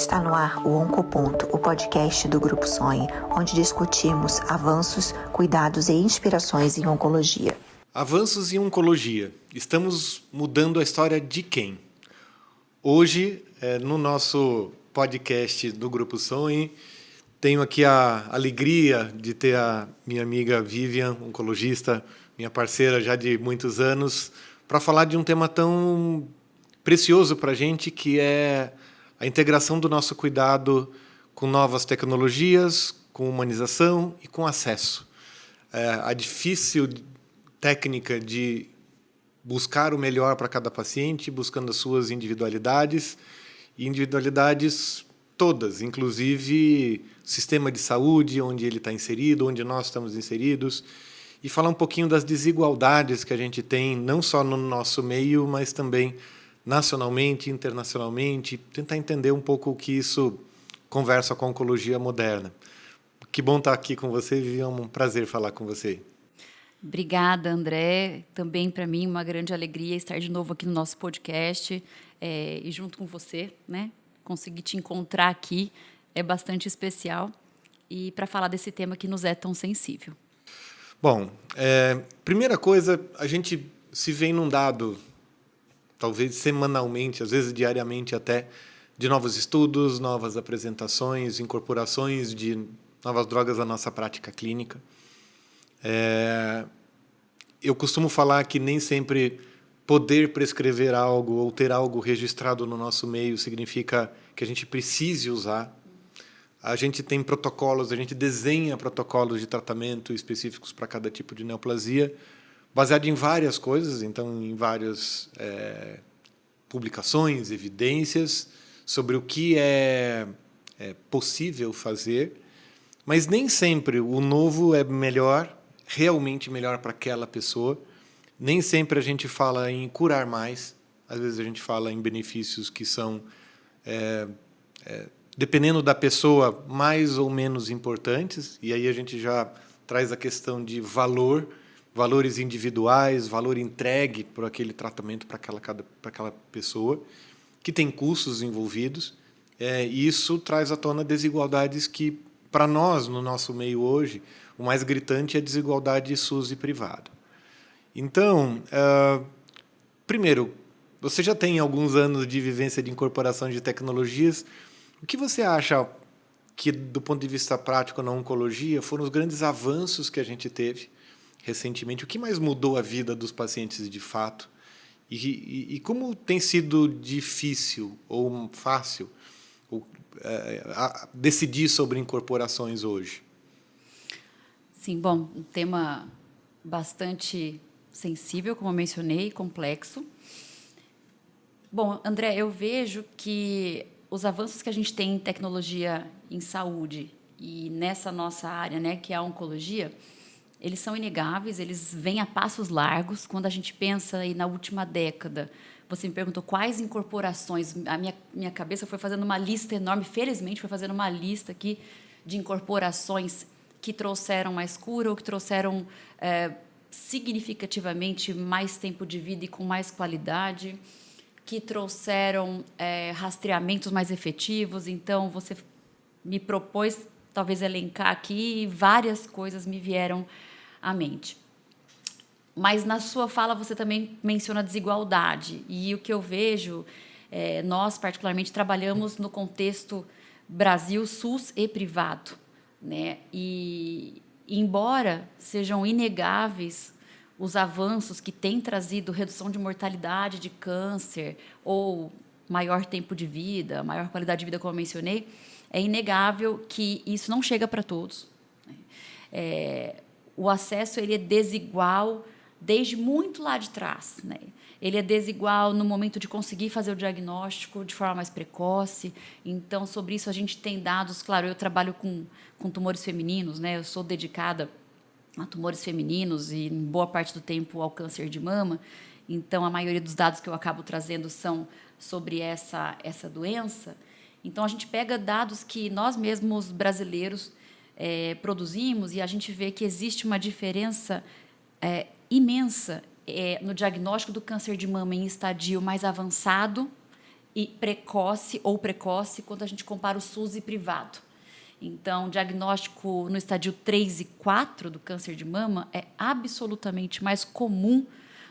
Está no ar o Oncoponto, o podcast do Grupo Sonhe, onde discutimos avanços, cuidados e inspirações em oncologia. Avanços em oncologia. Estamos mudando a história de quem? Hoje, no nosso podcast do Grupo Sonhe, tenho aqui a alegria de ter a minha amiga Vivian, oncologista, minha parceira já de muitos anos, para falar de um tema tão precioso para a gente, que é a integração do nosso cuidado com novas tecnologias, com humanização e com acesso. A difícil técnica de buscar o melhor para cada paciente, buscando as suas individualidades, e individualidades todas, inclusive sistema de saúde, onde ele está inserido, onde nós estamos inseridos, e falar um pouquinho das desigualdades que a gente tem, não só no nosso meio, mas também nacionalmente, internacionalmente, tentar entender um pouco o que isso conversa com a oncologia moderna. Que bom estar aqui com você, Vivi, é um prazer falar com você. Obrigada, André. Também para mim uma grande alegria estar de novo aqui no nosso podcast e junto com você, né? Conseguir te encontrar aqui é bastante especial e para falar desse tema que nos é tão sensível. Bom, primeira coisa, a gente se vê inundado, talvez semanalmente, às vezes diariamente até, de novos estudos, novas apresentações, incorporações de novas drogas à nossa prática clínica. Eu costumo falar que nem sempre poder prescrever algo ou ter algo registrado no nosso meio significa que a gente precise usar. A gente tem protocolos, a gente desenha protocolos de tratamento específicos para cada tipo de neoplasia, baseado em várias coisas, então em várias publicações, evidências sobre o que é possível fazer, mas nem sempre o novo é melhor, realmente melhor para aquela pessoa. Nem sempre a gente fala em curar mais, às vezes a gente fala em benefícios que são, dependendo da pessoa, mais ou menos importantes, e aí a gente já traz a questão de valores individuais, valor entregue por aquele tratamento para aquela pessoa, que tem custos envolvidos, e isso traz à tona desigualdades que, para nós, no nosso meio hoje, o mais gritante é a desigualdade SUS e privado. Então, primeiro, você já tem alguns anos de vivência de incorporação de tecnologias. O que você acha que, do ponto de vista prático na oncologia, foram os grandes avanços que a gente teve recentemente? O que mais mudou a vida dos pacientes de fato? E como tem sido difícil ou fácil decidir sobre incorporações hoje? Sim, bom, um tema bastante sensível, como eu mencionei, complexo. Bom, André, eu vejo que os avanços que a gente tem em tecnologia em saúde e nessa nossa área, né, que é a oncologia, eles são inegáveis, eles vêm a passos largos. Quando a gente pensa aí na última década, você me perguntou quais incorporações, a minha cabeça foi fazendo uma lista enorme, felizmente foi fazendo uma lista aqui de incorporações que trouxeram mais cura ou que trouxeram significativamente mais tempo de vida e com mais qualidade, que trouxeram rastreamentos mais efetivos. Então, você me propôs, talvez, elencar aqui, e várias coisas me vieram à mente. Mas, na sua fala, você também menciona a desigualdade. E o que eu vejo, nós, particularmente, trabalhamos no contexto Brasil, SUS e privado, né? E, embora sejam inegáveis os avanços que têm trazido redução de mortalidade de câncer ou maior tempo de vida, maior qualidade de vida, como eu mencionei, é inegável que isso não chega para todos. O acesso ele é desigual desde muito lá de trás, né? Ele é desigual no momento de conseguir fazer o diagnóstico de forma mais precoce. Então, sobre isso, a gente tem dados. Claro, eu trabalho com tumores femininos, né? Eu sou dedicada a tumores femininos e, em boa parte do tempo, ao câncer de mama. Então, a maioria dos dados que eu acabo trazendo são sobre essa doença. Então, a gente pega dados que nós mesmos, brasileiros, produzimos, e a gente vê que existe uma diferença imensa no diagnóstico do câncer de mama em estadio mais avançado e precoce quando a gente compara o SUS e privado. Então, diagnóstico no estádio 3 e 4 do câncer de mama é absolutamente mais comum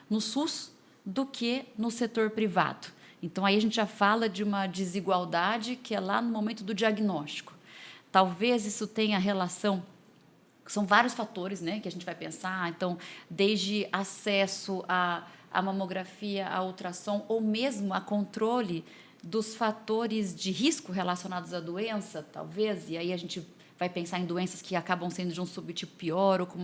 no SUS do que no setor privado. Então, aí a gente já fala de uma desigualdade que é lá no momento do diagnóstico. Talvez isso tenha relação, são vários fatores, né, que a gente vai pensar, então, desde acesso à mamografia, à ultrassom, ou mesmo a controle dos fatores de risco relacionados à doença, talvez, e aí a gente vai pensar em doenças que acabam sendo de um subtipo pior ou com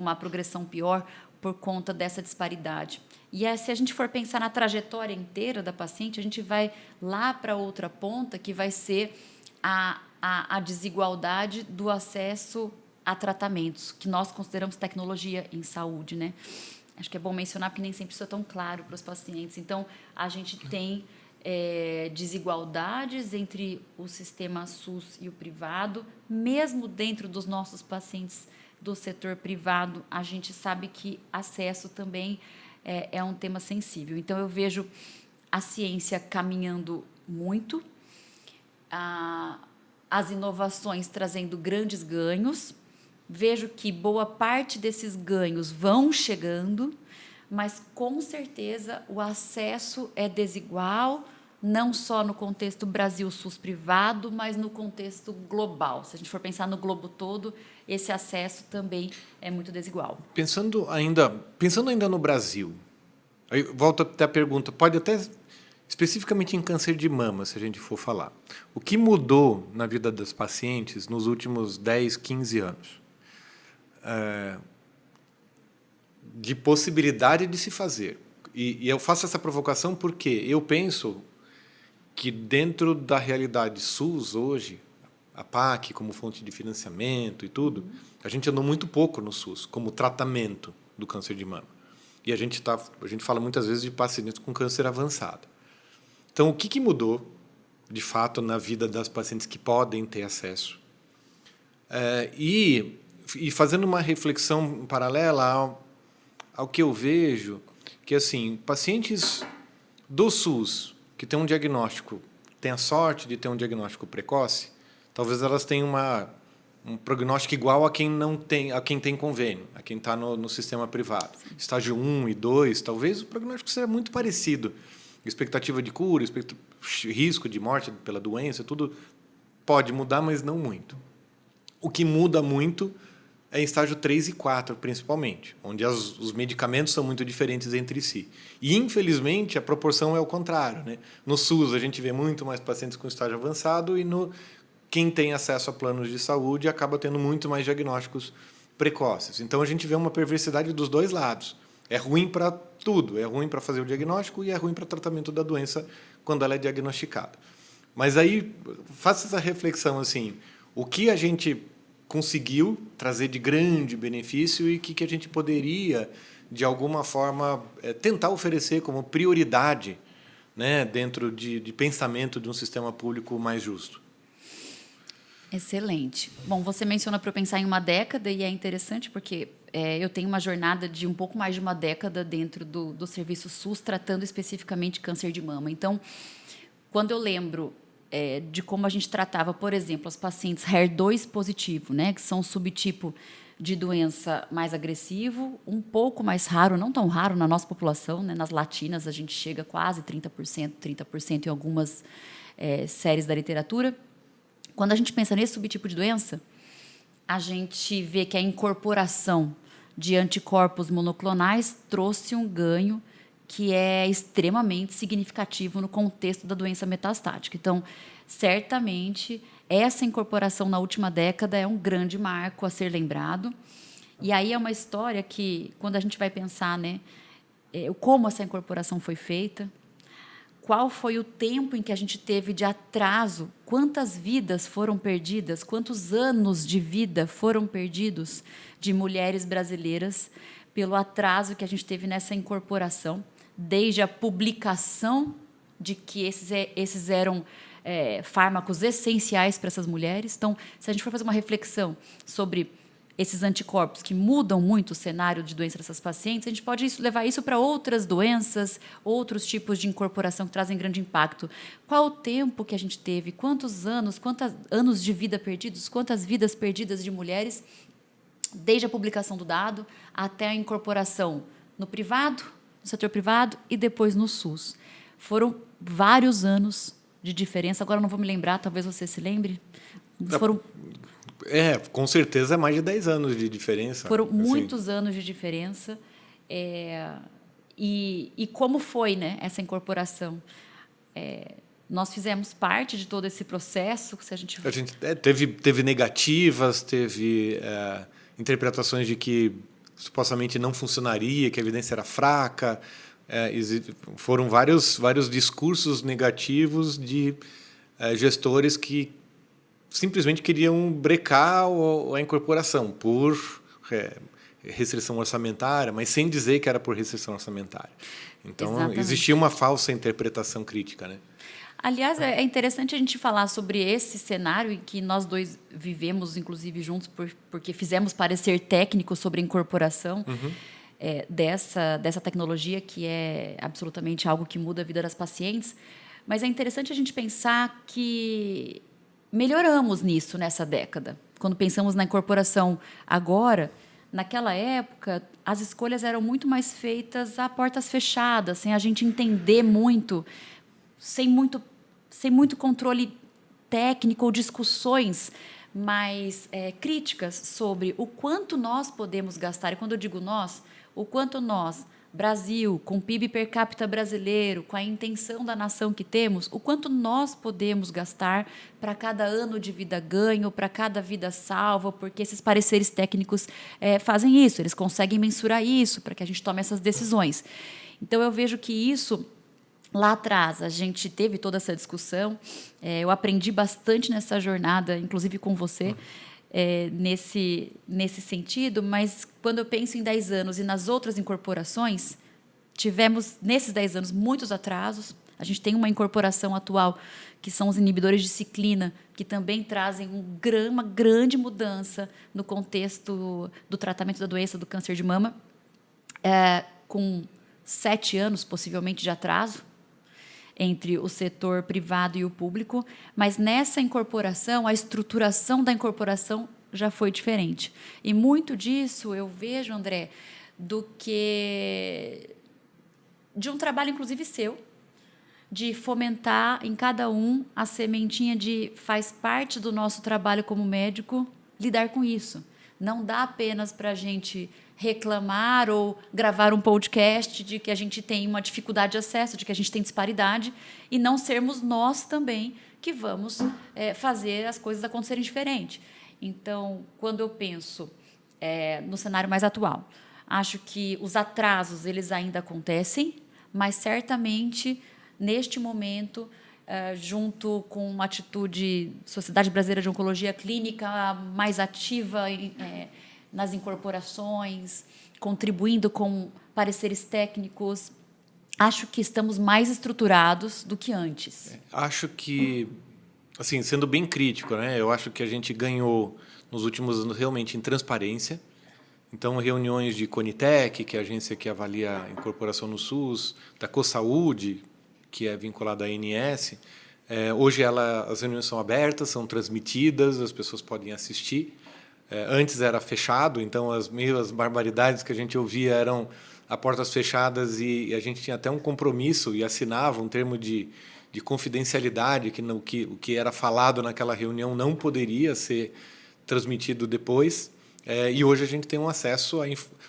uma progressão pior por conta dessa disparidade. E se a gente for pensar na trajetória inteira da paciente, a gente vai lá para outra ponta, que vai ser a desigualdade do acesso a tratamentos, que nós consideramos tecnologia em saúde, né? Acho que é bom mencionar, porque nem sempre isso é tão claro para os pacientes. Então, a gente tem desigualdades entre o sistema SUS e o privado, mesmo dentro dos nossos pacientes do setor privado, a gente sabe que acesso também é um tema sensível. Então, eu vejo a ciência caminhando muito, as inovações trazendo grandes ganhos, vejo que boa parte desses ganhos vão chegando, mas, com certeza, o acesso é desigual, não só no contexto Brasil SUS privado, mas no contexto global. Se a gente for pensar no globo todo, esse acesso também é muito desigual. Pensando ainda no Brasil, aí volto até a pergunta, pode até especificamente em câncer de mama, se a gente for falar. O que mudou na vida das pacientes nos últimos 10, 15 anos? De possibilidade de se fazer. E eu faço essa provocação porque eu penso que dentro da realidade SUS hoje, a PAC como fonte de financiamento e tudo, a gente andou muito pouco no SUS como tratamento do câncer de mama. E a gente fala muitas vezes de pacientes com câncer avançado. Então, o que mudou, de fato, na vida das pacientes que podem ter acesso? E fazendo uma reflexão paralela ao que eu vejo, que assim, pacientes do SUS que têm um diagnóstico, têm a sorte de ter um diagnóstico precoce, talvez elas tenham um prognóstico igual a quem não tem, a quem tem convênio, a quem está no sistema privado. Sim. Estágio 1 e 2, talvez o prognóstico seja muito parecido. Expectativa de cura, risco de morte pela doença, tudo pode mudar, mas não muito. O que muda muito é em estágio 3 e 4, principalmente, onde os medicamentos são muito diferentes entre si. E, infelizmente, a proporção é o contrário, né? No SUS, a gente vê muito mais pacientes com estágio avançado e quem tem acesso a planos de saúde acaba tendo muito mais diagnósticos precoces. Então, a gente vê uma perversidade dos dois lados. É ruim para tudo. É ruim para fazer o diagnóstico e é ruim para o tratamento da doença quando ela é diagnosticada. Mas aí, faça essa reflexão, assim, o que a gente conseguiu trazer de grande benefício e que a gente poderia, de alguma forma, tentar oferecer como prioridade, né, dentro de pensamento de um sistema público mais justo. Excelente. Bom, você menciona para eu pensar em uma década, e é interessante porque eu tenho uma jornada de um pouco mais de uma década dentro do serviço SUS, tratando especificamente câncer de mama. Então, quando eu lembro de como a gente tratava, por exemplo, as pacientes HER2 positivo, né, que são um subtipo de doença mais agressivo, um pouco mais raro, não tão raro na nossa população, né, nas latinas a gente chega a quase 30% em algumas séries da literatura. Quando a gente pensa nesse subtipo de doença, a gente vê que a incorporação de anticorpos monoclonais trouxe um ganho que é extremamente significativo no contexto da doença metastática. Então, certamente, essa incorporação na última década é um grande marco a ser lembrado. E aí é uma história que, quando a gente vai pensar, né, como essa incorporação foi feita, qual foi o tempo em que a gente teve de atraso, quantas vidas foram perdidas, quantos anos de vida foram perdidos de mulheres brasileiras pelo atraso que a gente teve nessa incorporação, desde a publicação de que esses eram fármacos essenciais para essas mulheres. Então, se a gente for fazer uma reflexão sobre esses anticorpos que mudam muito o cenário de doença dessas pacientes, a gente pode levar isso para outras doenças, outros tipos de incorporação que trazem grande impacto. Qual o tempo que a gente teve? Quantos anos de vida perdidos? Quantas vidas perdidas de mulheres, desde a publicação do dado até a incorporação no privado, no setor privado e depois no SUS? Foram vários anos de diferença. Agora não vou me lembrar, talvez você se lembre. Foram... com certeza é mais de 10 anos de diferença. Foram muitos anos de diferença. E como foi, né, essa incorporação? Nós fizemos parte de todo esse processo. Se a gente teve negativas, teve interpretações de que supostamente não funcionaria, que a evidência era fraca. Foram vários discursos negativos de gestores que simplesmente queriam brecar a incorporação por restrição orçamentária, mas sem dizer que era por restrição orçamentária. Então, exatamente, existia uma falsa interpretação crítica, né? Aliás, é interessante a gente falar sobre esse cenário em que nós dois vivemos, inclusive, juntos, porque fizemos parecer técnico sobre a incorporação dessa tecnologia, que é absolutamente algo que muda a vida das pacientes. Mas é interessante a gente pensar que melhoramos nisso nessa década. Quando pensamos na incorporação agora, naquela época, as escolhas eram muito mais feitas a portas fechadas, sem a gente entender muito, sem muito controle técnico ou discussões mais críticas sobre o quanto nós podemos gastar. E quando eu digo nós, o quanto nós, Brasil, com o PIB per capita brasileiro, com a intenção da nação que temos, o quanto nós podemos gastar para cada ano de vida ganho, para cada vida salva, porque esses pareceres técnicos fazem isso, eles conseguem mensurar isso para que a gente tome essas decisões. Então, eu vejo que isso, lá atrás, a gente teve toda essa discussão, eu aprendi bastante nessa jornada, inclusive com você, nesse sentido, mas quando eu penso em 10 anos e nas outras incorporações, tivemos, nesses 10 anos, muitos atrasos. A gente tem uma incorporação atual, que são os inibidores de ciclina, que também trazem uma grande mudança no contexto do tratamento da doença do câncer de mama, com 7 anos, possivelmente, de atraso entre o setor privado e o público, mas nessa incorporação, a estruturação da incorporação já foi diferente. E muito disso eu vejo, André, de um trabalho, inclusive, seu, de fomentar em cada um a sementinha de faz parte do nosso trabalho como médico lidar com isso. Não dá apenas para a gente reclamar ou gravar um podcast de que a gente tem uma dificuldade de acesso, de que a gente tem disparidade, e não sermos nós também que vamos fazer as coisas acontecerem diferente. Então, quando eu penso no cenário mais atual, acho que os atrasos eles ainda acontecem, mas certamente, neste momento, junto com uma atitude Sociedade Brasileira de Oncologia Clínica mais ativa nas incorporações, contribuindo com pareceres técnicos, acho que estamos mais estruturados do que antes. Acho que, assim, sendo bem crítico, né, eu acho que a gente ganhou nos últimos anos realmente em transparência. Então, reuniões de Conitec, que é a agência que avalia a incorporação no SUS, da CoSaúde, que é vinculada à ANS, hoje as reuniões são abertas, são transmitidas, as pessoas podem assistir. Antes era fechado, então as barbaridades que a gente ouvia eram a portas fechadas e a gente tinha até um compromisso e assinava um termo de confidencialidade, que o que era falado naquela reunião não poderia ser transmitido depois. E hoje a gente tem um acesso,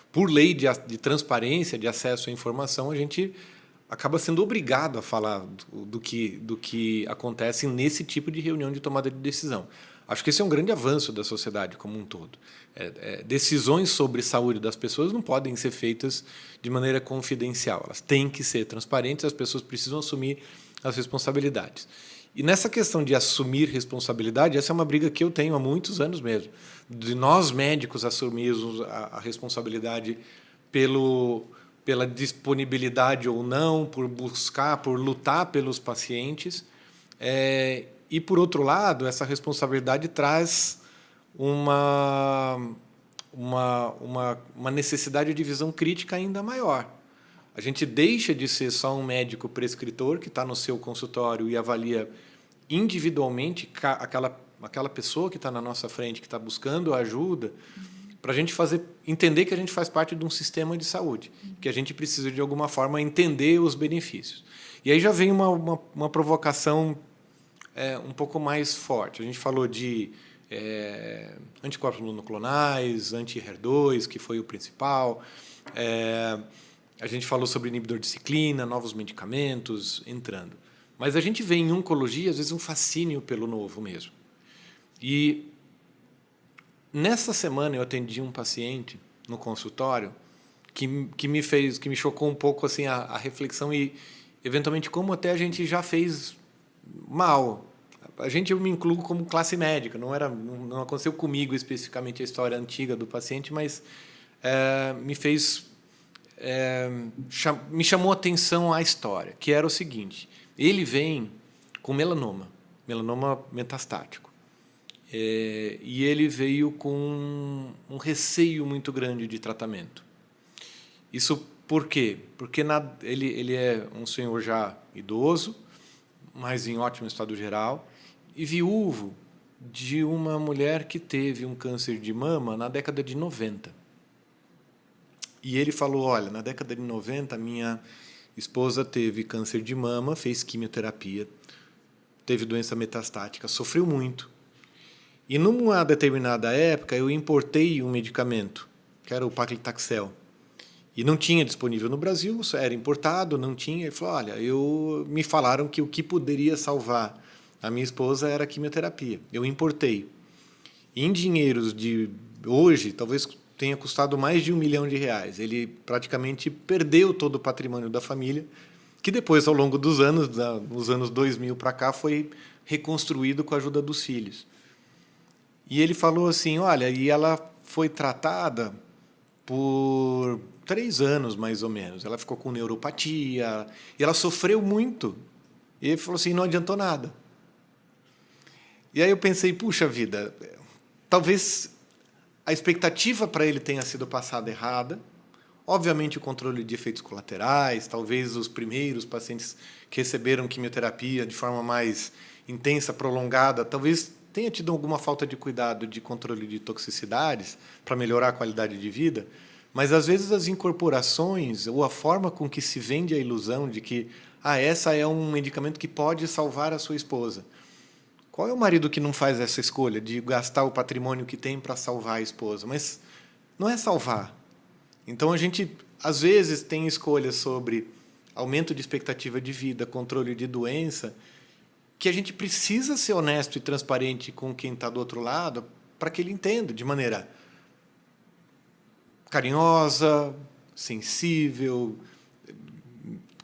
por lei de transparência, de acesso à informação, a gente acaba sendo obrigado a falar do que acontece nesse tipo de reunião de tomada de decisão. Acho que esse é um grande avanço da sociedade como um todo. Decisões sobre saúde das pessoas não podem ser feitas de maneira confidencial. Elas têm que ser transparentes, as pessoas precisam assumir as responsabilidades. E nessa questão de assumir responsabilidade, essa é uma briga que eu tenho há muitos anos mesmo, de nós médicos assumirmos a responsabilidade pela disponibilidade ou não, por buscar, por lutar pelos pacientes. E, por outro lado, essa responsabilidade traz uma necessidade de visão crítica ainda maior. A gente deixa de ser só um médico prescritor que está no seu consultório e avalia individualmente aquela pessoa que está na nossa frente, que está buscando ajuda, para a gente entender que a gente faz parte de um sistema de saúde, que a gente precisa, de alguma forma, entender os benefícios. E aí já vem uma provocação um pouco mais forte. A gente falou de anticorpos monoclonais, anti-HER2, que foi o principal. A gente falou sobre inibidor de ciclina, novos medicamentos entrando. Mas a gente vê em oncologia, às vezes, um fascínio pelo novo mesmo. E nessa semana eu atendi um paciente no consultório que me chocou um pouco assim a reflexão e eventualmente como até a gente já fez mal. Eu me incluo como classe médica, não aconteceu comigo especificamente a história antiga do paciente, mas me chamou a atenção a história, que era o seguinte: ele vem com melanoma metastático. E ele veio com um receio muito grande de tratamento. Isso por quê? Porque ele é um senhor já idoso, mas em ótimo estado geral, e viúvo de uma mulher que teve um câncer de mama na década de 90. E ele falou, olha, na década de 90, minha esposa teve câncer de mama, fez quimioterapia, teve doença metastática, sofreu muito. E numa determinada época, eu importei um medicamento, que era o paclitaxel. E não tinha disponível no Brasil, era importado, não tinha. Ele falou, olha, me falaram que o que poderia salvar a minha esposa era a quimioterapia. Eu importei. Em dinheiros de hoje, talvez tenha custado mais de R$1 milhão. Ele praticamente perdeu todo o patrimônio da família, que depois, ao longo dos anos, nos anos 2000 para cá, foi reconstruído com a ajuda dos filhos. E ele falou assim, olha, e ela foi tratada por 3 anos, mais ou menos. Ela ficou com neuropatia, e ela sofreu muito. E ele falou assim, não adiantou nada. E aí eu pensei, puxa vida, talvez a expectativa para ele tenha sido passada errada. Obviamente, o controle de efeitos colaterais, talvez os primeiros pacientes que receberam quimioterapia de forma mais intensa, prolongada, talvez tenha tido alguma falta de cuidado de controle de toxicidades para melhorar a qualidade de vida, mas, às vezes, as incorporações ou a forma com que se vende a ilusão de que essa é um medicamento que pode salvar a sua esposa. Qual é o marido que não faz essa escolha de gastar o patrimônio que tem para salvar a esposa? Mas não é salvar. Então, a gente, às vezes, tem escolhas sobre aumento de expectativa de vida, controle de doença, que a gente precisa ser honesto e transparente com quem está do outro lado para que ele entenda de maneira carinhosa, sensível,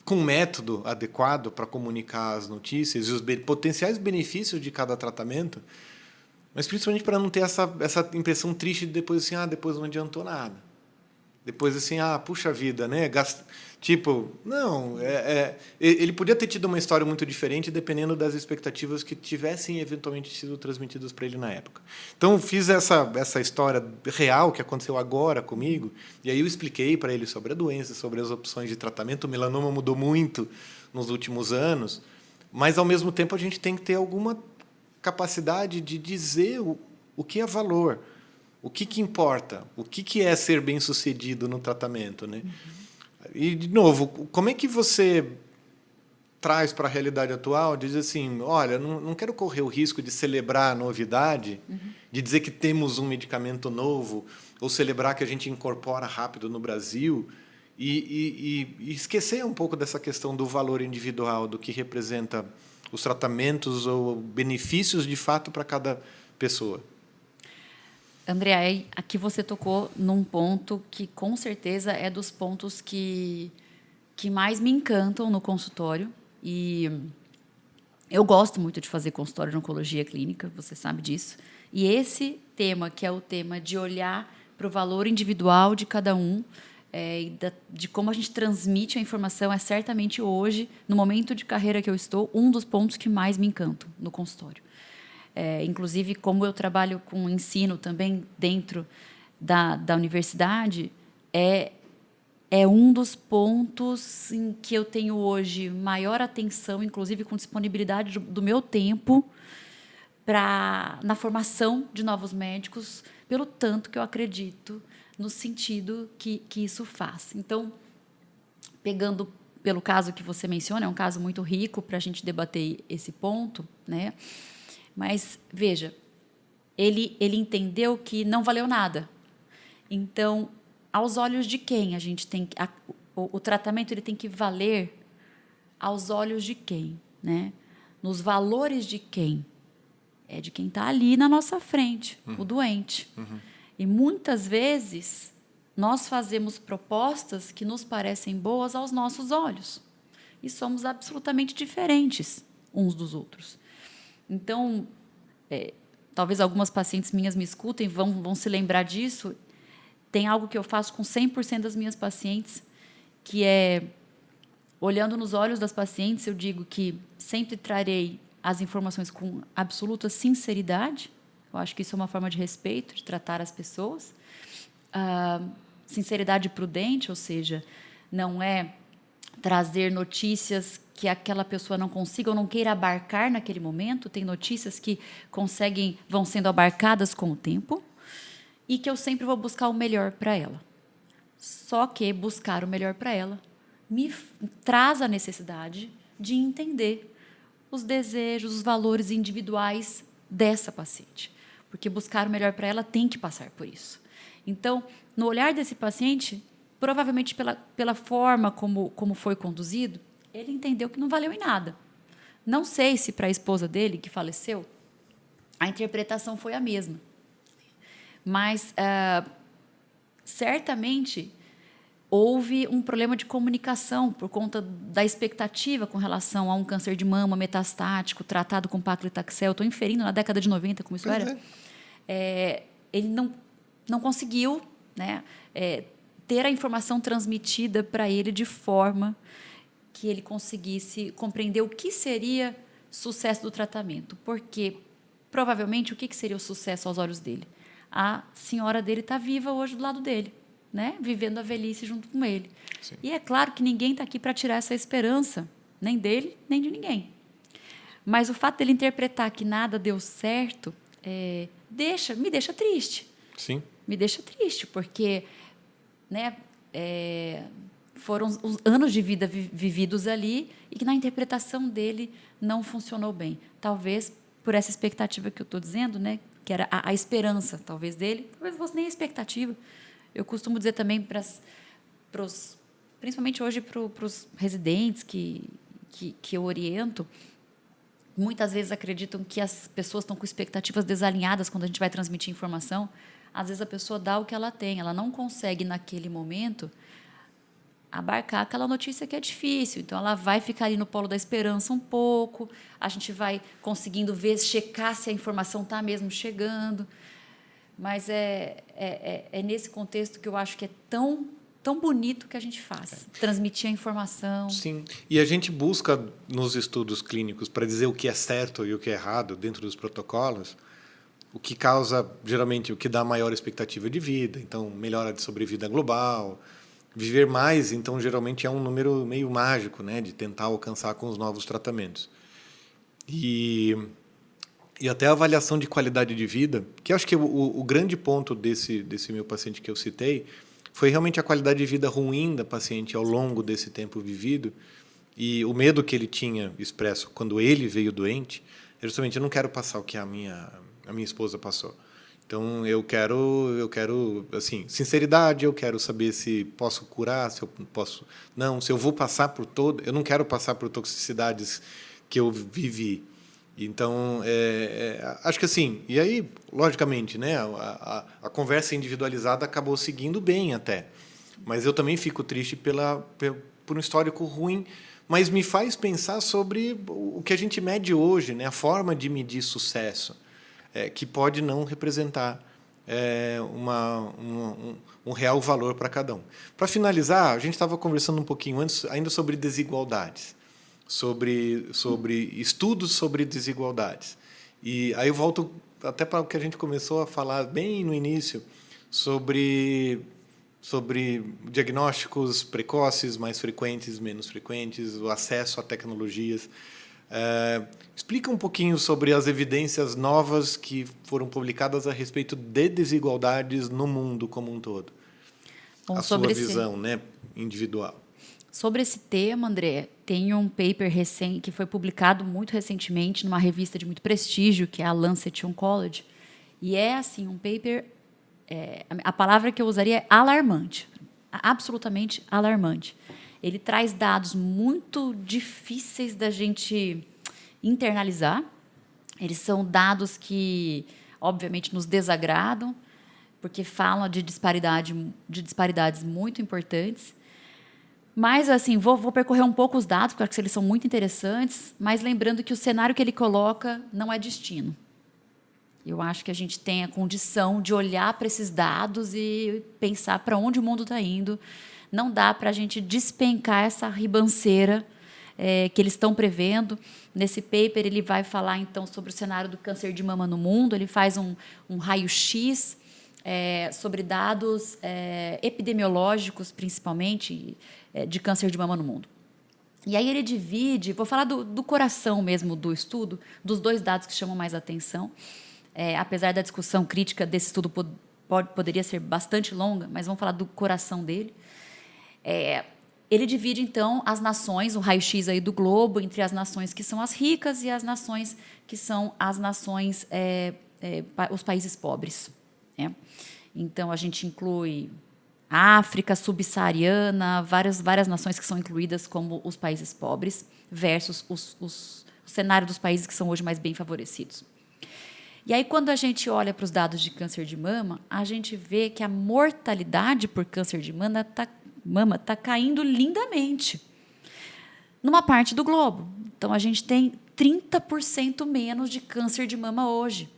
com método adequado para comunicar as notícias e os potenciais benefícios de cada tratamento, mas principalmente para não ter essa impressão triste de depois assim, depois não adiantou nada. Depois assim, puxa vida, né? Tipo, não, ele podia ter tido uma história muito diferente dependendo das expectativas que tivessem eventualmente sido transmitidas para ele na época. Então, eu fiz essa história real que aconteceu agora comigo, e aí eu expliquei para ele sobre a doença, sobre as opções de tratamento. O melanoma mudou muito nos últimos anos, mas, ao mesmo tempo, a gente tem que ter alguma capacidade de dizer o que é valor, o que importa, o que é ser bem-sucedido no tratamento, né? E, de novo, como é que você traz para a realidade atual, diz assim, olha, não quero correr o risco de celebrar a novidade, de dizer que temos um medicamento novo, ou celebrar que a gente incorpora rápido no Brasil, e esquecer um pouco dessa questão do valor individual, do que representa os tratamentos ou benefícios de fato para cada pessoa. André, aqui você tocou num ponto que, com certeza, é dos pontos que mais me encantam no consultório. E eu gosto muito de fazer consultório de oncologia clínica, você sabe disso. E esse tema, que é o tema de olhar para o valor individual de cada um, e de como a gente transmite a informação, é certamente hoje, no momento de carreira que eu estou, um dos pontos que mais me encantam no consultório. Inclusive, como eu trabalho com ensino também dentro da universidade é um dos pontos em que eu tenho hoje maior atenção, inclusive com disponibilidade do meu tempo na formação de novos médicos, pelo tanto que eu acredito no sentido que isso faz. Então, pegando pelo caso que você menciona, é um caso muito rico para a gente debater esse ponto, né? Mas, veja, ele entendeu que não valeu nada. Então, aos olhos de quem a gente tem... O tratamento ele tem que valer aos olhos de quem, né? Nos valores de quem? É de quem está ali na nossa frente, o doente. E, muitas vezes, nós fazemos propostas que nos parecem boas aos nossos olhos. E somos absolutamente diferentes uns dos outros. Então, talvez algumas pacientes minhas me escutem, vão se lembrar disso. Tem algo que eu faço com 100% das minhas pacientes, que é, olhando nos olhos das pacientes, eu digo que sempre trarei as informações com absoluta sinceridade. Eu acho que isso é uma forma de respeito, de tratar as pessoas. Sinceridade prudente, ou seja, não é trazer notícias que aquela pessoa não consiga ou não queira abarcar naquele momento. Tem notícias que vão sendo abarcadas com o tempo, e que eu sempre vou buscar o melhor para ela. Só que buscar o melhor para ela me traz a necessidade de entender os desejos, os valores individuais dessa paciente. Porque buscar o melhor para ela tem que passar por isso. Então, no olhar desse paciente, provavelmente pela forma como foi conduzido, ele entendeu que não valeu em nada. Não sei se para a esposa dele, que faleceu, a interpretação foi a mesma. Mas, certamente, houve um problema de comunicação por conta da expectativa com relação a um câncer de mama metastático tratado com paclitaxel. Estou inferindo na década de 90 como isso era. Ele não conseguiu, né, ter a informação transmitida para ele de forma que ele conseguisse compreender o que seria sucesso do tratamento. Porque, provavelmente, o que seria o sucesso aos olhos dele? A senhora dele está viva hoje do lado dele, né? Vivendo a velhice junto com ele. Sim. E é claro que ninguém está aqui para tirar essa esperança, nem dele, nem de ninguém. Mas o fato dele interpretar que nada deu certo me deixa triste. Sim. Me deixa triste, porque, né, foram os anos de vida vividos ali e que na interpretação dele não funcionou bem. Talvez por essa expectativa que eu estou dizendo, né, que era a esperança, talvez, dele, talvez não fosse nem a expectativa. Eu costumo dizer também principalmente hoje para os residentes que eu oriento, muitas vezes acreditam que as pessoas estão com expectativas desalinhadas quando a gente vai transmitir informação. Às vezes a pessoa dá o que ela tem, ela não consegue, naquele momento, abarcar aquela notícia que é difícil. Então, ela vai ficar ali no polo da esperança um pouco, a gente vai conseguindo checar se a informação está mesmo chegando. Mas é nesse contexto que eu acho que é tão bonito que a gente faz, transmitir a informação. Sim, e a gente busca nos estudos clínicos para dizer o que é certo e o que é errado dentro dos protocolos, o que causa, geralmente, o que dá maior expectativa de vida, então, melhora de sobrevida global. Viver mais, então, geralmente é um número meio mágico, né, de tentar alcançar com os novos tratamentos. E até a avaliação de qualidade de vida, que eu acho que o grande ponto desse meu paciente que eu citei foi realmente a qualidade de vida ruim da paciente ao longo desse tempo vivido, e o medo que ele tinha expresso quando ele veio doente é justamente: eu não quero passar o que a minha esposa passou. Então, eu quero assim, sinceridade, eu quero saber se posso curar, se eu posso... Não, se eu vou passar por todo... Eu não quero passar por toxicidades que eu vivi. Então, acho que assim... E aí, logicamente, né, a conversa individualizada acabou seguindo bem até. Mas eu também fico triste por um histórico ruim, mas me faz pensar sobre o que a gente mede hoje, né, a forma de medir sucesso. Que pode não representar um real valor para cada um. Para finalizar, a gente estava conversando um pouquinho antes ainda sobre desigualdades, sobre estudos sobre desigualdades. E aí eu volto até para o que a gente começou a falar bem no início, sobre diagnósticos precoces, mais frequentes, menos frequentes, o acesso a tecnologias. Explica um pouquinho sobre as evidências novas que foram publicadas a respeito de desigualdades no mundo como um todo. Bom, a sua visão, né, individual. Sobre esse tema, André, tem um paper que foi publicado muito recentemente numa revista de muito prestígio, que é a Lancet Oncology. E é, assim, um paper... a palavra que eu usaria é alarmante. Absolutamente alarmante. Ele traz dados muito difíceis da gente internalizar. Eles são dados que, obviamente, nos desagradam, porque falam de disparidades muito importantes. Mas, assim, vou percorrer um pouco os dados, porque eu acho que eles são muito interessantes, mas lembrando que o cenário que ele coloca não é destino. Eu acho que a gente tem a condição de olhar para esses dados e pensar para onde o mundo está indo. Não dá para a gente despencar essa ribanceira que eles estão prevendo. Nesse paper, ele vai falar, então, sobre o cenário do câncer de mama no mundo. Ele faz um raio-x sobre dados epidemiológicos, principalmente, de câncer de mama no mundo. E aí ele divide... Vou falar do coração mesmo do estudo, dos dois dados que chamam mais atenção. Apesar da discussão crítica desse estudo poderia ser bastante longa, mas vamos falar do coração dele. Ele divide, então, as nações, o raio-x aí do globo, entre as nações que são as ricas e as nações que são as nações, os países pobres. Né? Então, a gente inclui a África subsaariana, várias nações que são incluídas como os países pobres, versus o cenário dos países que são hoje mais bem favorecidos. E aí, quando a gente olha para os dados de câncer de mama, a gente vê que a mortalidade por câncer de mama está caindo lindamente numa parte do globo. Então, a gente tem 30% menos de câncer de mama hoje.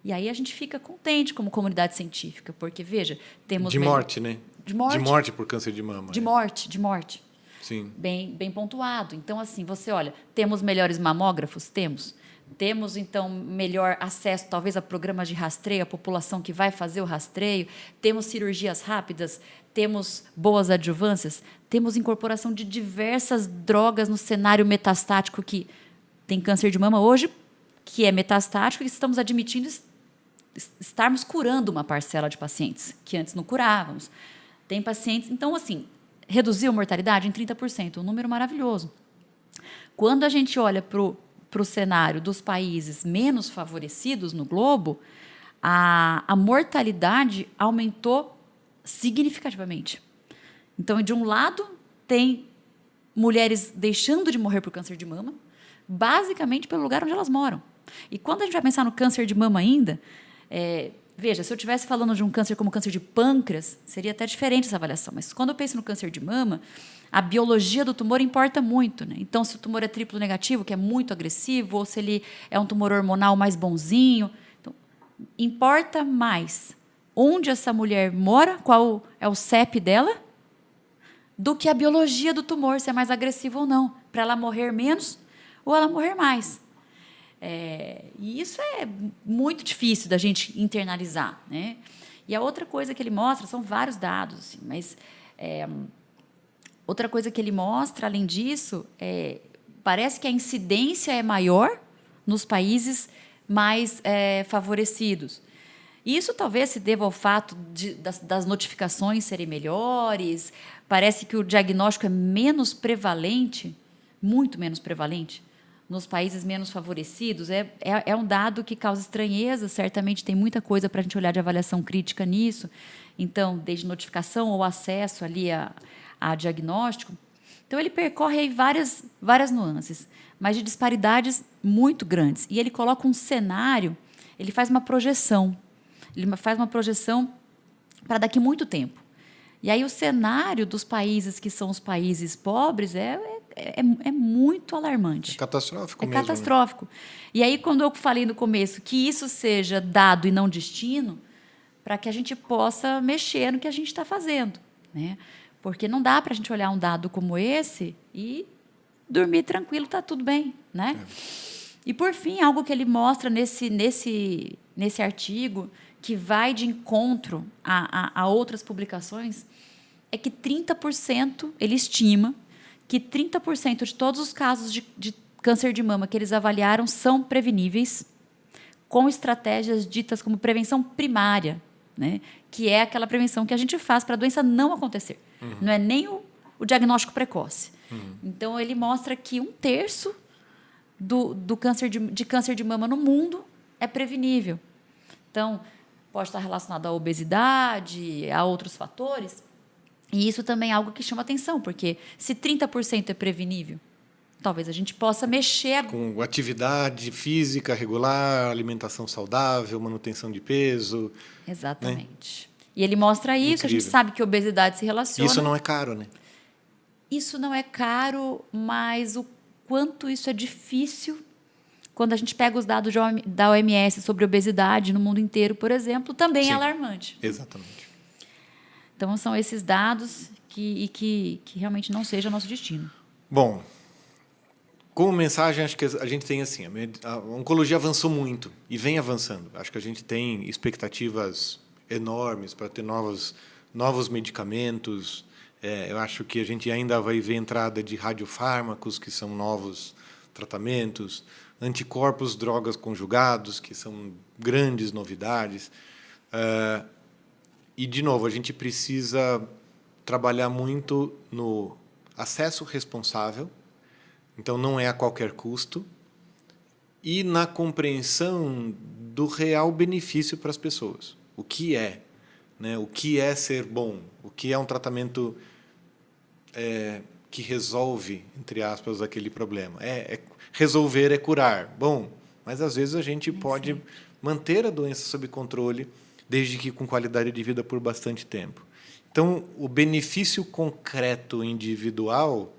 E aí a gente fica contente como comunidade científica, porque, veja, temos... De morte, né? De morte. De morte por câncer de mama. De morte. Sim. Bem pontuado. Então, assim, você olha, temos melhores mamógrafos? Temos, então, melhor acesso, talvez, a programas de rastreio, a população que vai fazer o rastreio, temos cirurgias rápidas, temos boas adjuvâncias, temos incorporação de diversas drogas no cenário metastático, que tem câncer de mama hoje, que é metastático, e estamos admitindo estarmos curando uma parcela de pacientes, que antes não curávamos. Tem pacientes... Então, assim, reduziu a mortalidade em 30%, um número maravilhoso. Quando a gente olha para o cenário dos países menos favorecidos no globo, a mortalidade aumentou significativamente. Então, de um lado, tem mulheres deixando de morrer por câncer de mama, basicamente pelo lugar onde elas moram. E quando a gente vai pensar no câncer de mama ainda, veja, se eu estivesse falando de um câncer como câncer de pâncreas, seria até diferente essa avaliação. Mas quando eu penso no câncer de mama, a biologia do tumor importa muito. Né? Então, se o tumor é triplo negativo, que é muito agressivo, ou se ele é um tumor hormonal mais bonzinho, então, importa mais onde essa mulher mora, qual é o CEP dela, do que a biologia do tumor, se é mais agressivo ou não, para ela morrer menos ou ela morrer mais. E isso é muito difícil da gente internalizar. Né? E a outra coisa que ele mostra, são vários dados, assim, mas outra coisa que ele mostra, além disso, parece que a incidência é maior nos países mais favorecidos. E isso talvez se deva ao fato das notificações serem melhores, parece que o diagnóstico é menos prevalente, muito menos prevalente, nos países menos favorecidos. É um dado que causa estranheza, certamente tem muita coisa para a gente olhar de avaliação crítica nisso, então, desde notificação ou acesso ali a diagnóstico. Então, ele percorre aí várias nuances, mas de disparidades muito grandes. E ele coloca um cenário, ele faz uma projeção. Ele faz uma projeção para daqui a muito tempo. E aí o cenário dos países que são os países pobres é muito alarmante. É catastrófico mesmo. É catastrófico. Né? E aí, quando eu falei no começo que isso seja dado e não destino, para que a gente possa mexer no que a gente está fazendo. Né? Porque não dá para a gente olhar um dado como esse e dormir tranquilo, está tudo bem. Né? E, por fim, algo que ele mostra nesse nesse artigo, que vai de encontro a outras publicações, é que 30%, ele estima que 30% de todos os casos de câncer de mama que eles avaliaram são preveníveis com estratégias ditas como prevenção primária, né? Que é aquela prevenção que a gente faz para a doença não acontecer. Não é nem o diagnóstico precoce. Então, ele mostra que 1/3 do câncer de mama no mundo é prevenível. Então, pode estar relacionado à obesidade, a outros fatores. E isso também é algo que chama atenção, porque se 30% é prevenível, talvez a gente possa mexer... Com atividade física regular, alimentação saudável, manutenção de peso. Exatamente. Né? E ele mostra isso, Incrível. a gente sabe que a obesidade se relaciona... Isso não é caro, né? Isso não é caro, mas o quanto isso é difícil... Quando a gente pega os dados da OMS sobre obesidade no mundo inteiro, por exemplo, também Sim, é alarmante. Exatamente. Então, são esses dados que realmente não seja nosso destino. Bom, como mensagem, acho que a gente tem assim, a oncologia avançou muito e vem avançando. Acho que a gente tem expectativas enormes para ter novos medicamentos. Eu acho que a gente ainda vai ver entrada de radiofármacos, que são novos tratamentos, anticorpos, drogas conjugados, que são grandes novidades. E, de novo, a gente precisa trabalhar muito no acesso responsável, então não é a qualquer custo, e na compreensão do real benefício para as pessoas. O que é, né? O que é ser bom? O que é um tratamento que resolve, entre aspas, aquele problema? Resolver é curar. Bom, mas às vezes a gente pode manter a doença sob controle, desde que com qualidade de vida por bastante tempo. Então, o benefício concreto individual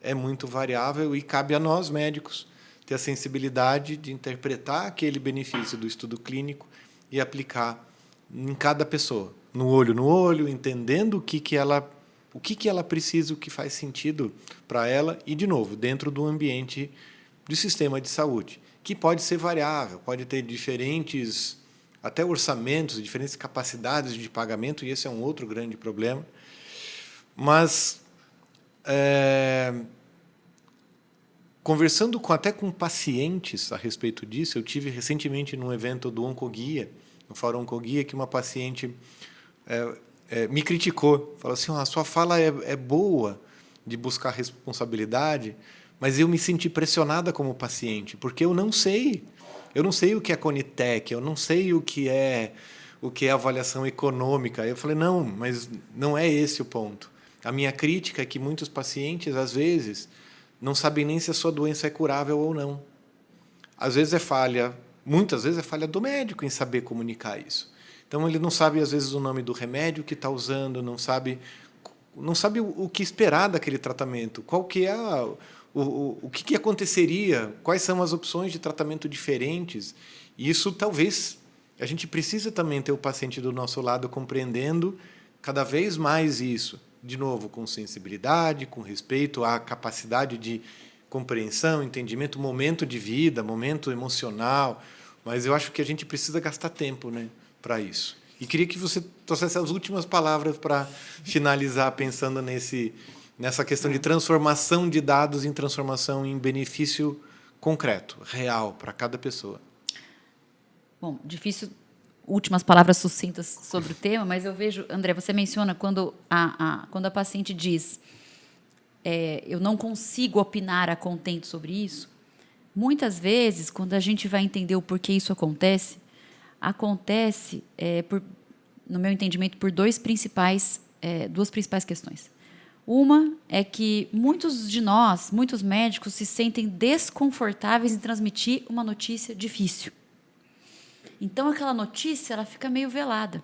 é muito variável e cabe a nós, médicos, ter a sensibilidade de interpretar aquele benefício do estudo clínico e aplicar em cada pessoa, no olho, entendendo o que ela precisa, o que faz sentido para ela e, de novo, dentro do ambiente do sistema de saúde, que pode ser variável, pode ter diferentes até orçamentos, diferentes capacidades de pagamento, e esse é um outro grande problema. Mas, conversando até com pacientes a respeito disso, eu tive recentemente num evento do Oncoguia, no Fórum Oncoguia, que uma paciente me criticou, falou assim: a sua fala é boa de buscar responsabilidade, mas eu me senti pressionada como paciente, porque eu não sei o que é Conitec, eu não sei o que é avaliação econômica. Eu falei: não, mas não é esse o ponto. A minha crítica é que muitos pacientes, às vezes, não sabem nem se a sua doença é curável ou não. Muitas vezes é falha do médico em saber comunicar isso. Então, ele não sabe, às vezes, o nome do remédio que está usando, não sabe o que esperar daquele tratamento, qual que é o que aconteceria, quais são as opções de tratamento diferentes. E isso, talvez, a gente precisa também ter o paciente do nosso lado compreendendo cada vez mais isso. De novo, com sensibilidade, com respeito à capacidade de compreensão, entendimento, momento de vida, momento emocional. Mas eu acho que a gente precisa gastar tempo, né, para isso. E queria que você trouxesse as últimas palavras para finalizar, pensando nessa questão de transformação de dados em transformação em benefício concreto, real, para cada pessoa. Bom, difícil últimas palavras sucintas sobre o tema, mas eu vejo, André, você menciona quando a paciente diz eu não consigo opinar a contento sobre isso. Muitas vezes, quando a gente vai entender o porquê isso acontece, no meu entendimento, por duas principais questões. Uma é que muitos de nós, muitos médicos, se sentem desconfortáveis em transmitir uma notícia difícil. Então, aquela notícia ela fica meio velada.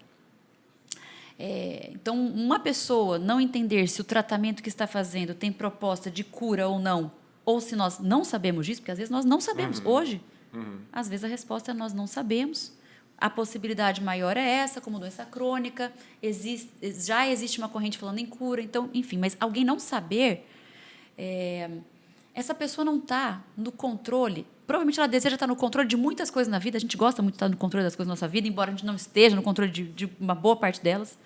Então, uma pessoa não entender se o tratamento que está fazendo tem proposta de cura ou não, ou se nós não sabemos disso, porque às vezes nós não sabemos. Hoje, às vezes a resposta é nós não sabemos. A possibilidade maior é essa, como doença crônica, já existe uma corrente falando em cura, então, enfim, mas alguém não saber, essa pessoa não está no controle provavelmente ela deseja estar no controle de muitas coisas na vida. A gente gosta muito de estar no controle das coisas da nossa vida, embora a gente não esteja no controle de uma boa parte delas.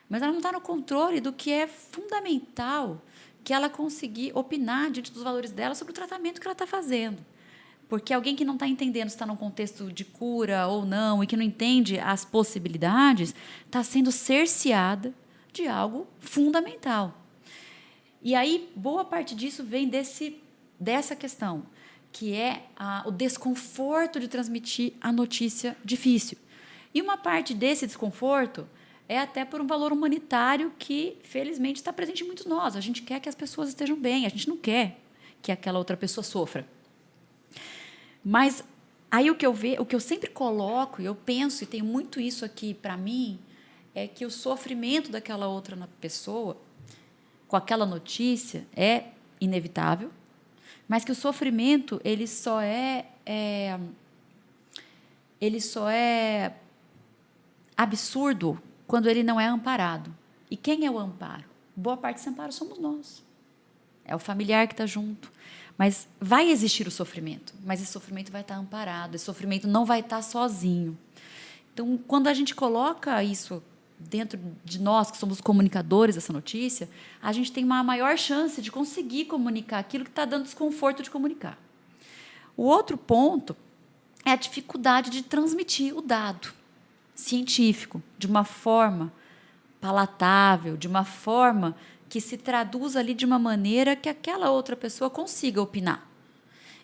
Mas ela não está no controle do que é fundamental, que ela conseguir opinar diante dos valores dela sobre o tratamento que ela está fazendo. Porque alguém que não está entendendo se está num contexto de cura ou não, e que não entende as possibilidades, está sendo cerceada de algo fundamental. E aí, boa parte disso vem dessa questão, que é o desconforto de transmitir a notícia difícil. E uma parte desse desconforto é até por um valor humanitário que, felizmente, está presente em muitos de nós. A gente quer que as pessoas estejam bem, a gente não quer que aquela outra pessoa sofra. Mas aí o que eu sempre coloco, e eu penso, e tenho muito isso aqui para mim, é que o sofrimento daquela outra pessoa, com aquela notícia, é inevitável, mas que o sofrimento ele só é absurdo quando ele não é amparado. E quem é o amparo? Boa parte desse amparo somos nós. É o familiar que está junto. Mas vai existir o sofrimento, mas esse sofrimento vai estar amparado, esse sofrimento não vai estar sozinho. Então, quando a gente coloca isso dentro de nós, que somos comunicadores dessa notícia, a gente tem uma maior chance de conseguir comunicar aquilo que está dando desconforto de comunicar. O outro ponto é a dificuldade de transmitir o dado científico de uma forma palatável, de uma forma que se traduz ali de uma maneira que aquela outra pessoa consiga opinar.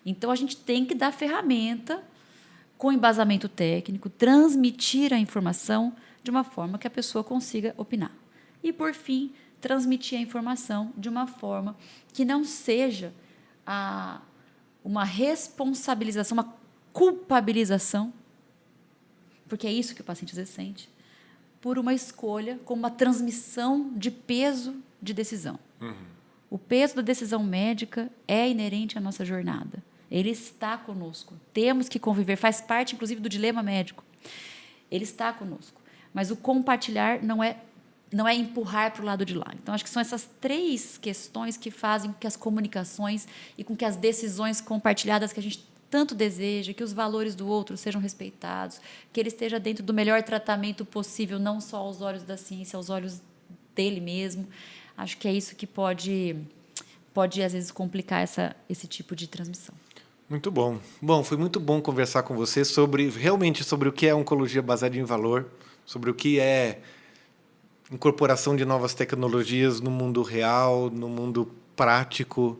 Então, a gente tem que dar ferramenta com embasamento técnico, transmitir a informação de uma forma que a pessoa consiga opinar. E, por fim, transmitir a informação de uma forma que não seja uma responsabilização, uma culpabilização, porque é isso que o paciente às vezes sente, por uma escolha, como uma transmissão de peso de decisão. Uhum. O peso da decisão médica é inerente à nossa jornada. Ele está conosco. Temos que conviver, faz parte, inclusive, do dilema médico. Ele está conosco. Mas o compartilhar não é empurrar para o lado de lá. Então, acho que são essas 3 questões que fazem com que as comunicações e com que as decisões compartilhadas que a gente tanto deseja, que os valores do outro sejam respeitados, que ele esteja dentro do melhor tratamento possível, não só aos olhos da ciência, aos olhos dele mesmo. Acho que é isso que pode às vezes, complicar esse tipo de transmissão. Muito bom. Bom, foi muito bom conversar com você realmente sobre o que é oncologia baseada em valor, sobre o que é incorporação de novas tecnologias no mundo real, no mundo prático,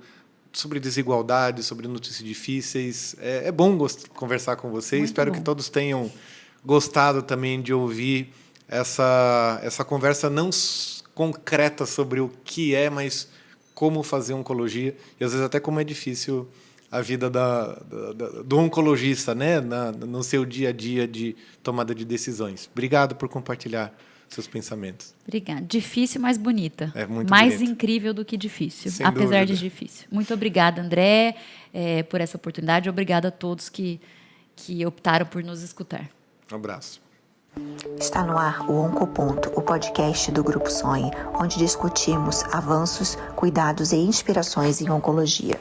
sobre desigualdade, sobre notícias difíceis. É bom conversar com você. Espero que todos tenham gostado também de ouvir essa conversa não concreta sobre o que é, mas como fazer oncologia. E, às vezes, até como é difícil a vida do oncologista, né? No seu dia a dia de tomada de decisões. Obrigado por compartilhar seus pensamentos. Obrigada. Difícil, mas bonita. É muito mais bonito. Incrível do que difícil, Sem apesar dúvida. de difícil. Muito obrigada, André, por essa oportunidade. Obrigada a todos que optaram por nos escutar. Um abraço. Está no ar o Oncoponto, o podcast do Grupo Sonhe, onde discutimos avanços, cuidados e inspirações em oncologia.